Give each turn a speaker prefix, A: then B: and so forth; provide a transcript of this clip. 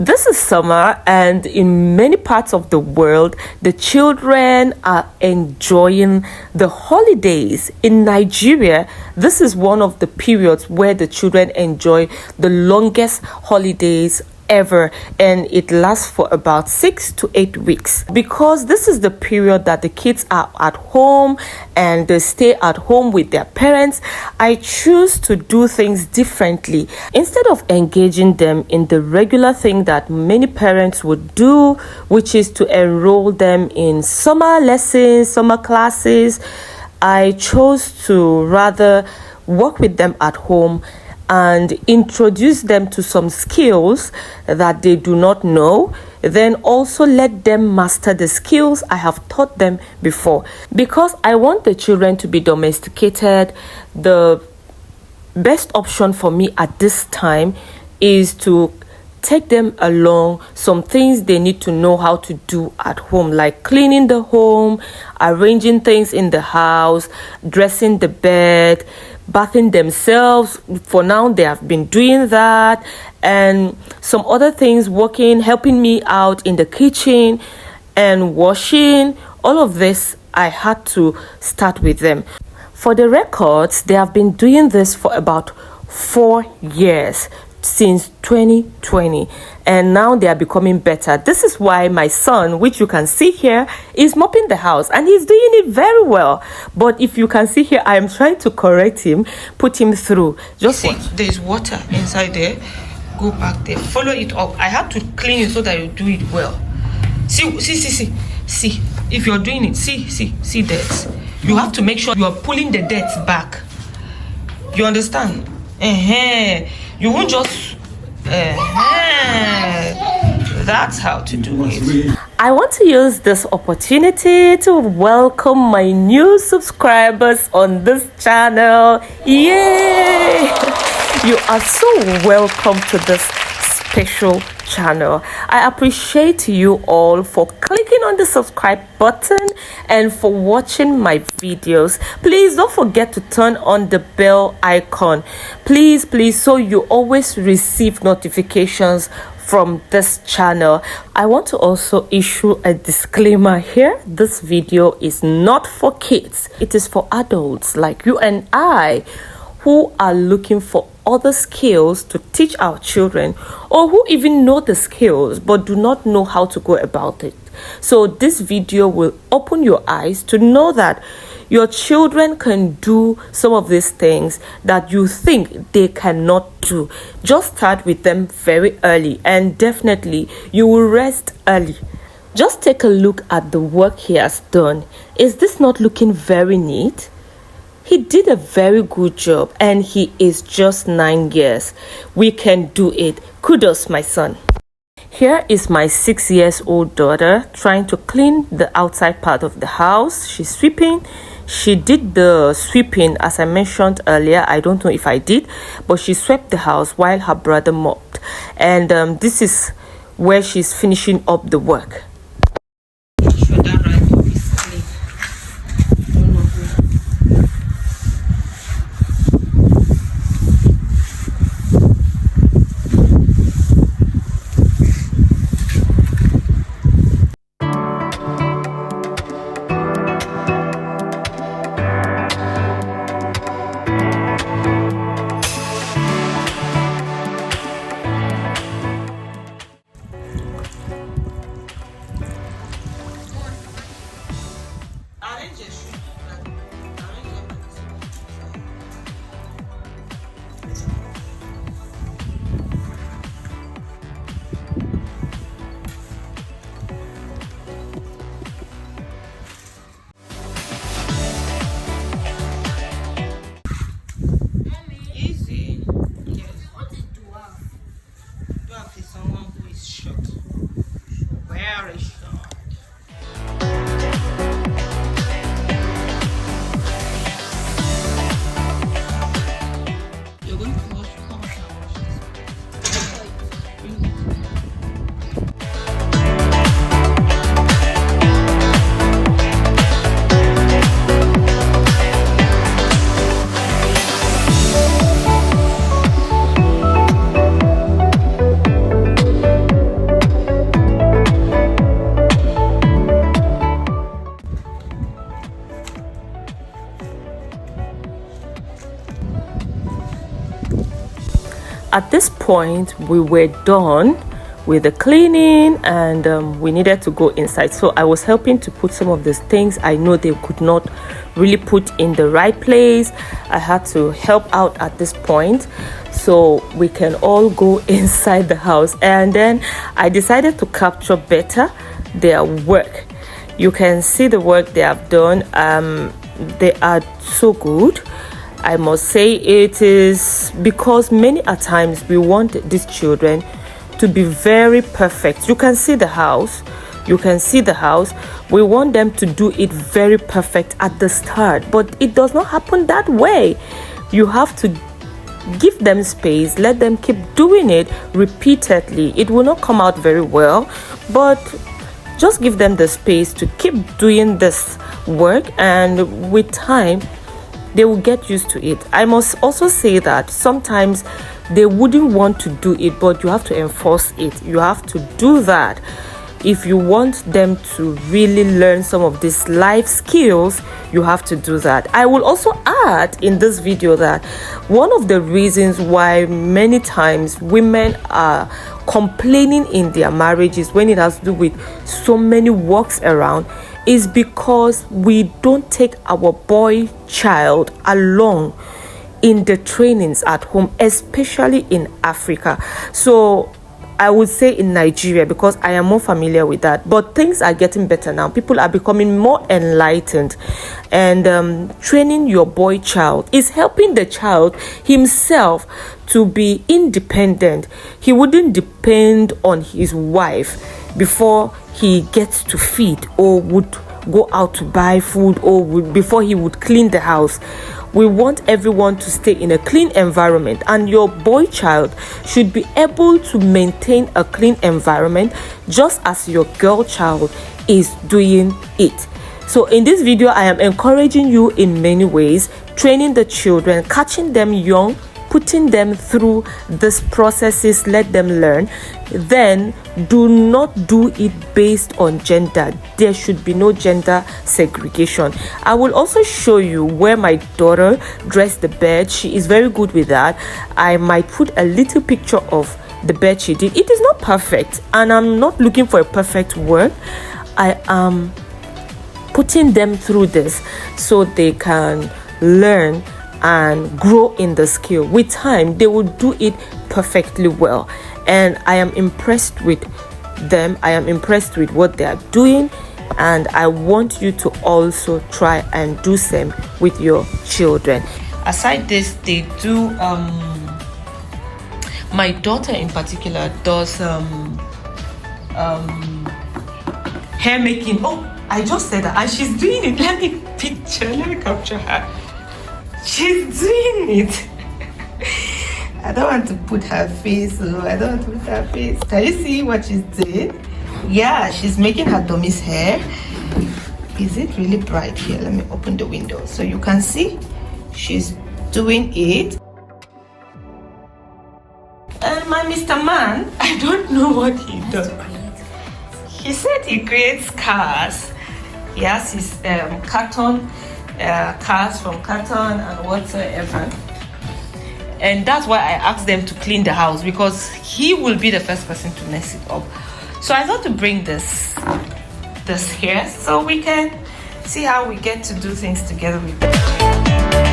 A: This is summer, and in many parts of the world, the children are enjoying the holidays. In Nigeria, this is one of the periods where the children enjoy the longest holidays ever, and it lasts for about 6 to 8 weeks. Because this is the period that the kids are at home and they stay at home with their parents, I choose to do things differently. Instead of engaging them in the regular thing that many parents would do, which is to enroll them in summer lessons, summer classes, I chose to rather work with them at home and introduce them to some skills that they do not know, then also let them master the skills I have taught them before. Because I want the children to be domesticated, the best option for me at this time is to take them along some things they need to know how to do at home, like cleaning the home, arranging things in the house, dressing the bed, bathing themselves. For now, they have been doing that, and some other things, working, helping me out in the kitchen and washing. All of this, I had to start with them. For the records, they have been doing this for about 4 years, since 2020, and now they are becoming better. This is why my son, which you can see here, is mopping the house, and he's doing it very well. But if you can see here, I am trying to correct him, put him through. Just see, there's water inside there. Go back there, follow it up. I have to clean it so that you do it well. See. If you're doing it, see dirt. You have to make sure you are pulling the dirt back. You understand? You won't just that's how to do it. I want to use this opportunity to welcome my new subscribers on this channel. Yay! You are so welcome to this special channel. I appreciate you all for clicking on the subscribe button and for watching my videos. Please don't forget to turn on the bell icon, please, so you always receive notifications from this channel. I want to also issue a disclaimer here. This video is not for kids. It is for adults like you and I, who are looking for other skills to teach our children, or who even know the skills but do not know how to go about it. So this video will open your eyes to know that your children can do some of these things that you think they cannot do. Just start with them very early, and definitely you will rest early. Just take a look at the work he has done. Is this not looking very neat? He did a very good job, and he is just 9 years. We can do it. Kudos, my son. Here is my 6-year-old daughter trying to clean the outside part of the house. She's sweeping. She did the sweeping, as I mentioned earlier. I don't know if I did, but she swept the house while her brother mopped. And this is where she's finishing up the work. at this point, we were done with the cleaning, and we needed to go inside. So I was helping to put some of these things I know they could not really put in the right place. I had to help out at this point so we can all go inside the house. And then I decided to capture better their work. You can see the work they have done. They are so good, I must say. It is because many a times we want these children to be very perfect. You can see the house. We want them to do it very perfect at the start, but it does not happen that way. You have to give them space, let them keep doing it repeatedly. It will not come out very well, but just give them the space to keep doing this work, and with time they will get used to it. I must also say that sometimes they wouldn't want to do it, but you have to enforce it. You have to do that if you want them to really learn some of these life skills. You have to do that. I will also add in this video that one of the reasons why many times women are complaining in their marriages when it has to do with so many works around is because we don't take our boy child along in the trainings at home, especially in Africa. So I would say in Nigeria, because I am more familiar with that, but things are getting better now. People are becoming more enlightened, and training your boy child is helping the child himself to be independent. He wouldn't depend on his wife before he gets to feed, or would go out to buy food, or before he would clean the house. We want everyone to stay in a clean environment, and your boy child should be able to maintain a clean environment just as your girl child is doing it. So in this video, I am encouraging you in many ways, training the children, catching them young, putting them through these processes, let them learn. Then do not do it based on gender. There should be no gender segregation. I will also show you where my daughter dressed the bed. She is very good with that. I might put a little picture of the bed she did. It is not perfect, and I'm not looking for a perfect work. I am putting them through this so they can learn and grow in the skill. With time, they will do it perfectly well, and I am impressed with them. I am impressed with what they are doing, and I want you to also try and do same with your children. Aside this, they do my daughter in particular does hair making. Oh, I just said that, and she's doing it. Let me capture her. She's doing it. I don't want to put her face. Can you see what she's doing? Yeah, she's making her dummy's hair. Is it really bright here? Let me open the window so you can see. She's doing it. And my Mr. Man, I don't know what he does. He said he creates cars. He has his carton. Cars from carton and whatsoever, and that's why I asked them to clean the house, because he will be the first person to mess it up. So I thought to bring this here so we can see how we get to do things together with them.